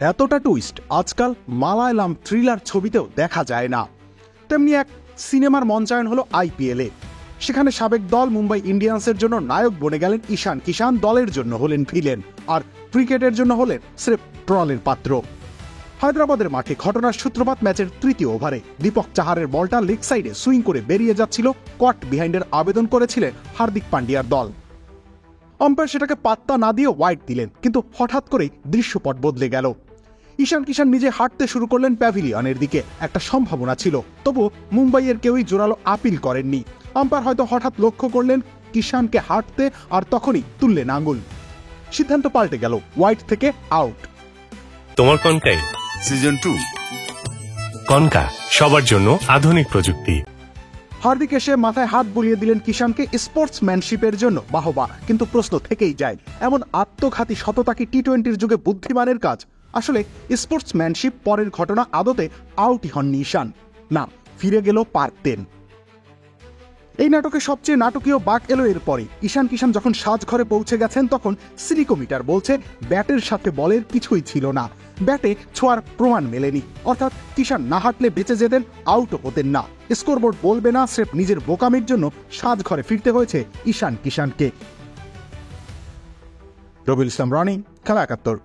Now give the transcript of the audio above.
এতটা টুইস্ট আজকাল মালায়ালাম থ্রিলার ছবিতেও দেখা যায় না। তেমনি এক সিনেমার মঞ্চায়ন হলো আইপিএলে। সেখানে সাবেক দল মুম্বাই ইন্ডিয়ান্সের জন্য নায়ক বনে গেলেন ঈশান কিষান, দলের জন্য হলেন ভিলেন, আর ক্রিকেটের জন্য হলেন স্রেফ ট্রলের পাত্র। হায়দ্রাবাদের মাঠে ঘটনার সূত্রপাত ম্যাচের তৃতীয় ওভারে দীপক চাহারের বলটা লেগ সাইডে সুইং করে বেরিয়ে যাচ্ছিল, কট বিহাইন্ডের আবেদন করেছিলেন হার্দিক পান্ডিয়ার দল। আম্পায়ার সেটাকে পাত্তা না দিয়ে ওয়াইড দিলেন, কিন্তু হঠাৎ করেই দৃশ্যপট বদলে গেল। ঈশান কিষান নিজে হাঁটতে শুরু করলেন প্যাভিলিয়নের দিকে। একটা সম্ভাবনা ছিল, তবু মুম্বাইয়ের কেউই জোরালো আপিল করেননি। আম্পায়ার হয়তো হঠাৎ লক্ষ্য করলেন কিষানকে হাঁটতে, আর তখনই তুললেন আঙুল। সিদ্ধান্ত পাল্টে গেল, ওয়াইড থেকে আউট। তোমার কনকাই সিজন 2 কনকা, সবার জন্য আধুনিক প্রযুক্তি। হার্দিক এসে মাথায় হাত বুলিয়ে দিলেন কিষানকে। স্পোর্টসম্যানশিপের জন্য বাহবা, কিন্তু প্রশ্ন থেকেই যায়, এমন আত্মঘাতী সততা কি টি-20 যুগে বুদ্ধিমানের কাজ? আসলে স্পোর্টসম্যানশিপ পরের ঘটনা, আদতে আউটই হননি ঈশান। না, ফিরে গেল পার্ক 10। এই নাটকে সবচেয়ে নাটকীয় বাঁক এলো এরপরে। ঈশান কিষান যখন সাজঘরে পৌঁছে গেছেন, তখন সিলিকোমিটার বলছে ব্যাটের সাথে বলের কিছুই ছিল না, ব্যাটে ছোঁয়ার প্রমাণ মেলেনি। অর্থাৎ কিষান না হাঁটলে বেঁচে যেতেন, আউটও হতেন না। স্কোরবোর্ড বলবে না, স্রেফ নিজের বোকামির জন্য সাজঘরে ফিরতে হয়েছে ঈশান কিষানকে। রবিউল ইসলাম রনি, খেলা ৭১।